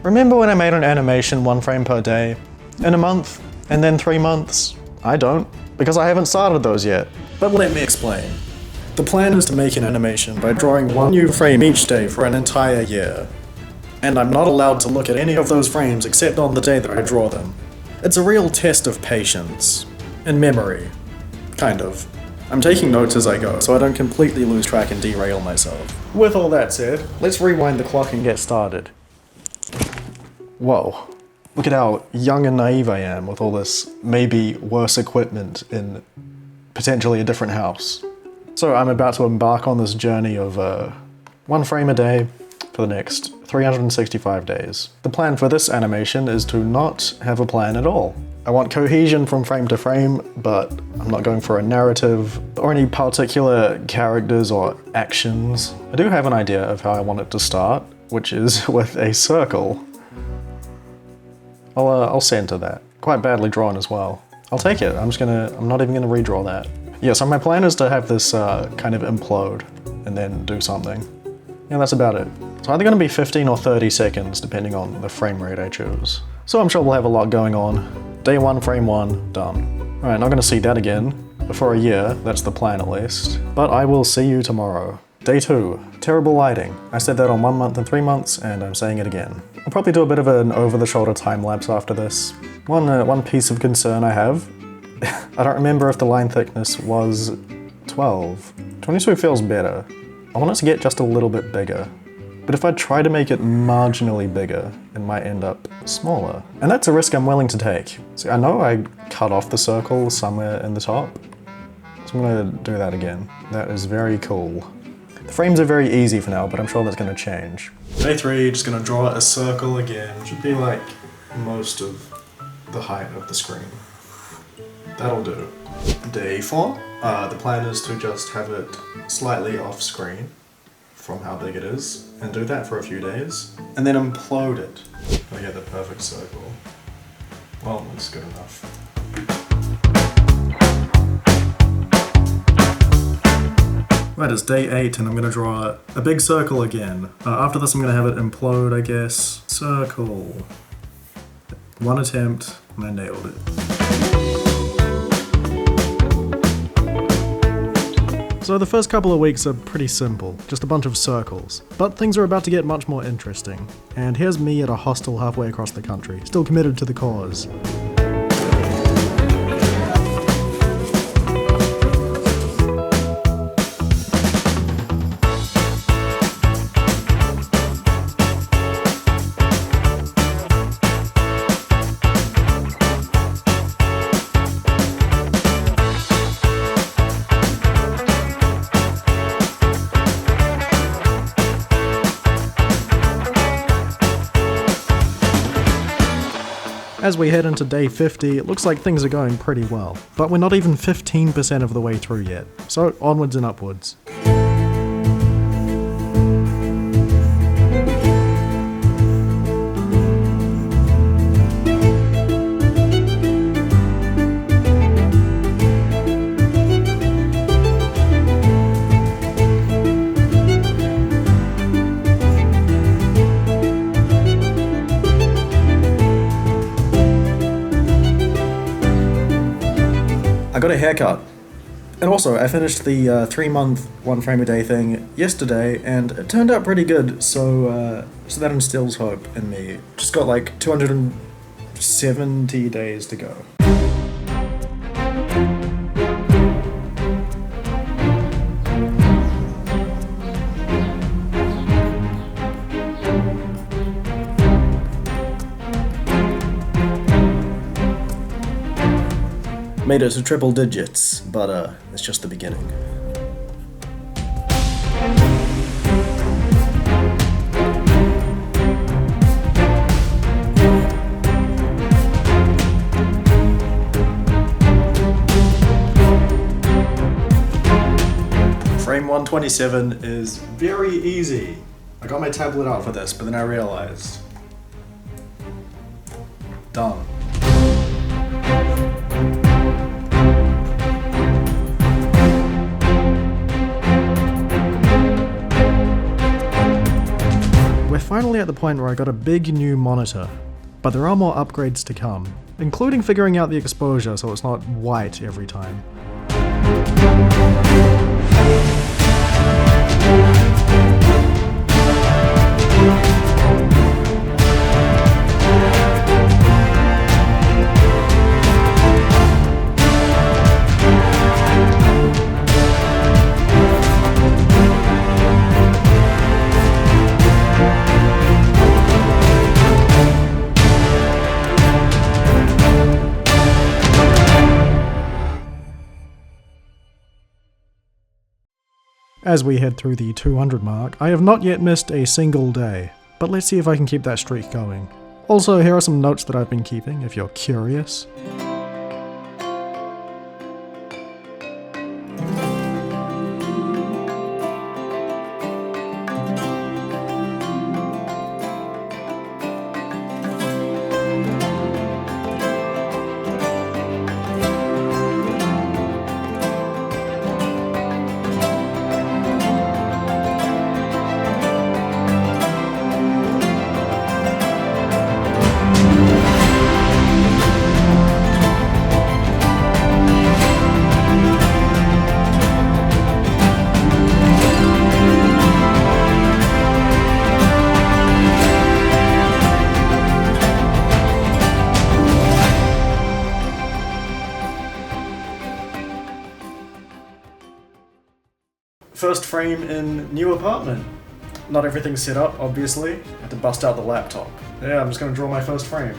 Remember when I made an animation 1 frame per day? In a month? And then 3 months? I don't, because I haven't started those yet. But let me explain. The plan is to make an animation by drawing 1 new frame each day for an entire year. And I'm not allowed to look at any of those frames except on the day that I draw them. It's a real test of patience. And memory. Kind of. I'm taking notes as I go, so I don't completely lose track and derail myself. With all that said, let's rewind the clock and get started. Whoa. Look at how young and naive I am with all this maybe worse equipment in potentially a different house. So I'm about to embark on this journey of 1 frame a day for the next 365 days. The plan for this animation is to not have a plan at all. I want cohesion from frame to frame, but I'm not going for a narrative or any particular characters or actions. I do have an idea of how I want it to start, which is with a circle. I'll center that. Quite badly drawn as well. I'll take it. I'm not even gonna redraw that. Yeah, so my plan is to have this kind of implode and then do something. Yeah, that's about it. It's either gonna be 15 or 30 seconds, depending on the frame rate I choose. So I'm sure we'll have a lot going on. Day 1, frame 1, done. Alright, not gonna see that again. For a year, that's the plan at least. But I will see you tomorrow. Day 2, terrible lighting. I said that on 1 month and 3 months, and I'm saying it again. I'll probably do a bit of an over-the-shoulder time-lapse after this. One piece of concern I have. I don't remember if the line thickness was 12. 22 feels better. I want it to get just a little bit bigger. But if I try to make it marginally bigger, it might end up smaller. And that's a risk I'm willing to take. See, I know I cut off the circle somewhere in the top, so I'm gonna do that again. That is very cool. The frames are very easy for now, but I'm sure that's gonna change. Day 3, just gonna draw a circle again. Should be like most of the height of the screen. That'll do. Day 4, the plan is to just have it slightly off screen from how big it is, and do that for a few days, and then implode it. Gotta get the perfect circle. Well, that's good enough. Right, it's day 8, and I'm gonna draw a big circle again. After this, I'm gonna have it implode, I guess. Circle. 1 attempt, and I nailed it. So the first couple of weeks are pretty simple, just a bunch of circles. But things are about to get much more interesting. And here's me at a hostel halfway across the country, still committed to the cause. As we head into day 50, it looks like things are going pretty well, but we're not even 15% of the way through yet, so onwards and upwards. I got a haircut. And also, I finished the 3-month 1 frame a day thing yesterday, and it turned out pretty good, so that instills hope in me. Just got like 270 days to go. Made it to triple digits, but it's just the beginning. Frame 127 is very easy. I got my tablet out for this, but then I realized. Done. We're finally at the point where I got a big new monitor, but there are more upgrades to come, including figuring out the exposure so it's not white every time. As we head through the 200 mark, I have not yet missed a single day, but let's see if I can keep that streak going. Also, here are some notes that I've been keeping, if you're curious. First frame in new apartment. Not everything's set up, obviously. I had to bust out the laptop. Yeah, I'm just gonna draw my first frame.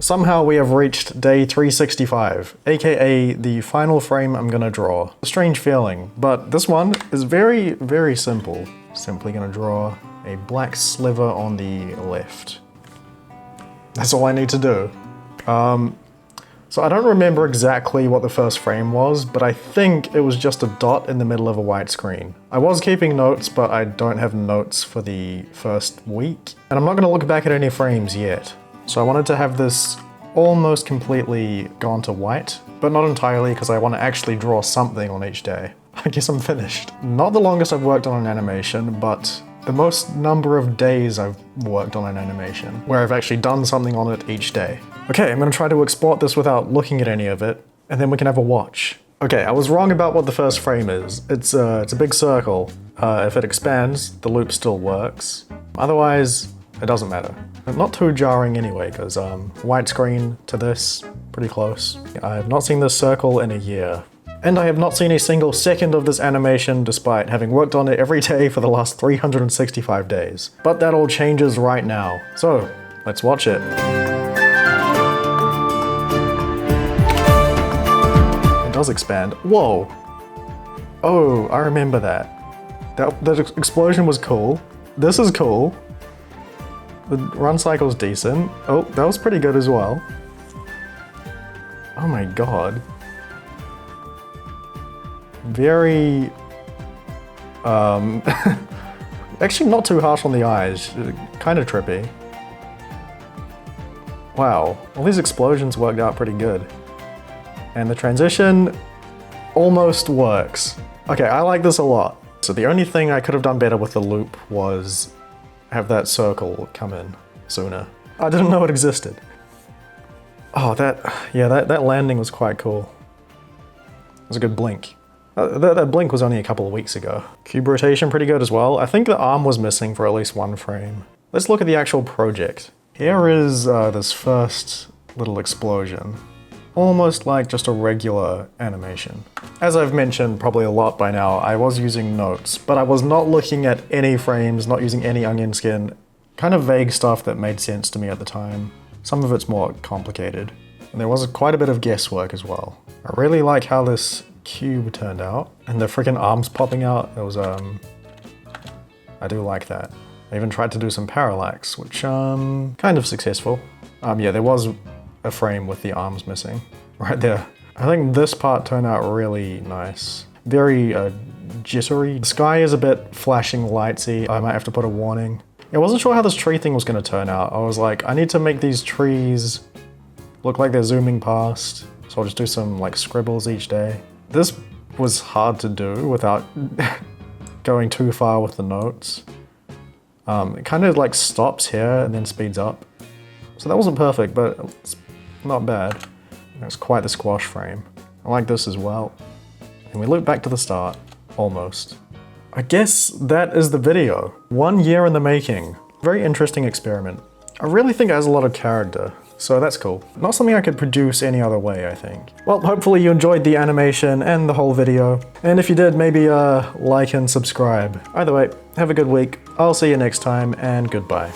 Somehow we have reached day 365, aka the final frame I'm gonna draw. A strange feeling, but this one is very, very simple. Simply gonna draw a black sliver on the left. That's all I need to do. So I don't remember exactly what the first frame was, but I think it was just a dot in the middle of a white screen. I was keeping notes, but I don't have notes for the first week, and I'm not gonna look back at any frames yet. So I wanted to have this almost completely gone to white, but not entirely because I want to actually draw something on each day. I guess I'm finished. Not the longest I've worked on an animation, but the most number of days I've worked on an animation, where I've actually done something on it each day. Okay, I'm gonna try to export this without looking at any of it, and then we can have a watch. Okay, I was wrong about what the first frame is. It's a big circle. If it expands, the loop still works. Otherwise, it doesn't matter. Not too jarring anyway, because widescreen to this, pretty close. I have not seen this circle in a year. And I have not seen a single second of this animation despite having worked on it every day for the last 365 days. But that all changes right now. So, let's watch it. I does expand. Whoa! Oh, I remember that. That explosion was cool. This is cool. The run cycle's decent. Oh, that was pretty good as well. Oh my god. Very... actually not too harsh on the eyes. Kind of trippy. Wow, all these explosions worked out pretty good. And the transition almost works. Okay, I like this a lot. So the only thing I could have done better with the loop was have that circle come in sooner. I didn't know it existed. Oh, that landing was quite cool. It was a good blink. That blink was only a couple of weeks ago. Cube rotation pretty good as well. I think the arm was missing for at least one frame. Let's look at the actual project. Here is this first little explosion. Almost like just a regular animation. As I've mentioned probably a lot by now, I was using notes, but I was not looking at any frames, not using any onion skin. Kind of vague stuff that made sense to me at the time. Some of it's more complicated. And there was quite a bit of guesswork as well. I really like how this cube turned out. And the freaking arms popping out, it was, I do like that. I even tried to do some parallax, which, kind of successful. Yeah, there was a frame with the arms missing, right there. I think this part turned out really nice. Very, jittery. The sky is a bit flashing lightsy. I might have to put a warning. I wasn't sure how this tree thing was gonna turn out. I was like, I need to make these trees look like they're zooming past. So I'll just do some like scribbles each day. This was hard to do without going too far with the notes. It kind of like stops here and then speeds up. So that wasn't perfect, but it's not bad. It's quite the squash frame. I like this as well. And we loop back to the start, almost. I guess that is the video. 1 year in the making. Very interesting experiment. I really think it has a lot of character, so that's cool. Not something I could produce any other way, I think. Well, hopefully you enjoyed the animation and the whole video. And if you did, maybe like and subscribe. Either way, have a good week. I'll see you next time, and goodbye.